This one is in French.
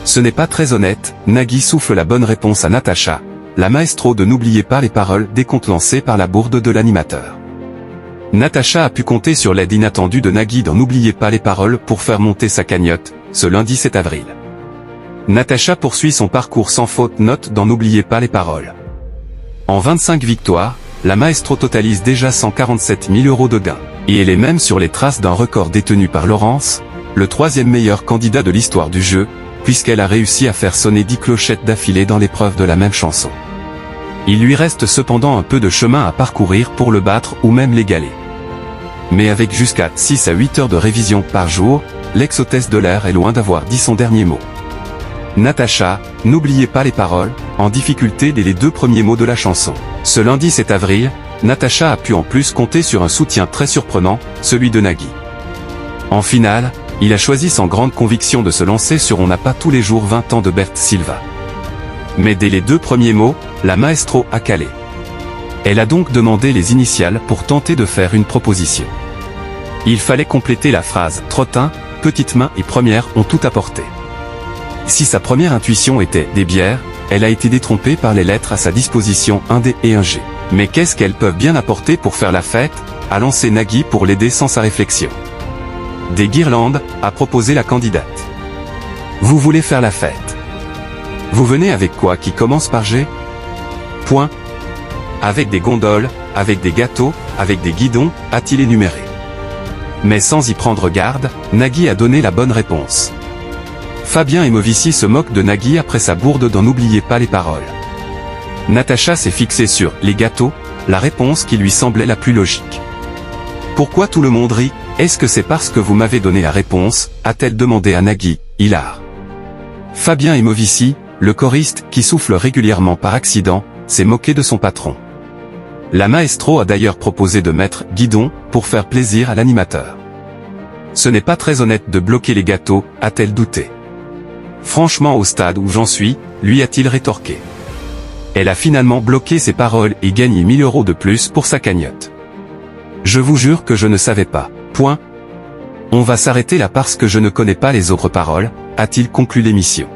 Ce n'est pas très honnête, Nagui souffle la bonne réponse à Natacha, la maestro de N'oubliez pas les paroles décontenancée par la bourde de l'animateur. Natacha a pu compter sur l'aide inattendue de Nagui dans N'oubliez pas les paroles pour faire monter sa cagnotte, ce lundi 7 avril. Natacha poursuit son parcours sans faute note dans N'oubliez pas les paroles. En 25 victoires, la maestro totalise déjà 147 000 € de gains. Et elle est même sur les traces d'un record détenu par Laurence, le troisième meilleur candidat de l'histoire du jeu, puisqu'elle a réussi à faire sonner 10 clochettes d'affilée dans l'épreuve de la même chanson. Il lui reste cependant un peu de chemin à parcourir pour le battre ou même l'égaler. Mais avec jusqu'à 6 à 8 heures de révision par jour, l'ex-hôtesse de l'air est loin d'avoir dit son dernier mot. Natacha, n'oubliez pas les paroles, en difficulté dès les 2 premiers mots de la chanson. Ce lundi 7 avril, Natacha a pu en plus compter sur un soutien très surprenant, celui de Nagui. En finale, il a choisi sans grande conviction de se lancer sur On n'a pas tous les jours 20 ans de Bert Silva. Mais dès les 2 premiers mots, la maestro a calé. Elle a donc demandé les initiales pour tenter de faire une proposition. Il fallait compléter la phrase « Trottin, petite main et première ont tout apporté ». Si sa première intuition était « des bières », elle a été détrompée par les lettres à sa disposition un D et un G. Mais qu'est-ce qu'elles peuvent bien apporter pour faire la fête, a lancé Nagui pour l'aider sans sa réflexion. Des guirlandes, a proposé la candidate. Vous voulez faire la fête. Vous venez avec quoi qui commence par G? Point. Avec des gondoles, avec des gâteaux, avec des guidons, a-t-il énuméré. Mais sans y prendre garde, Nagui a donné la bonne réponse. Fabien Emovici se moque de Nagui après sa bourde dans N'oubliez pas les paroles. Natacha s'est fixée sur « les gâteaux », la réponse qui lui semblait la plus logique. Pourquoi tout le monde rit? Est-ce que c'est parce que vous m'avez donné la réponse, a-t-elle demandé à Nagui, hilar. Fabien Emovici, le choriste, qui souffle régulièrement par accident, s'est moqué de son patron. La maestro a d'ailleurs proposé de mettre « guidon » pour faire plaisir à l'animateur. Ce n'est pas très honnête de bloquer les gâteaux, a-t-elle douté. Franchement au stade où j'en suis, lui a-t-il rétorqué. Elle a finalement bloqué ses paroles et gagné 1 000 € de plus pour sa cagnotte. Je vous jure que je ne savais pas. Point. On va s'arrêter là parce que je ne connais pas les autres paroles, a-t-il conclu l'émission.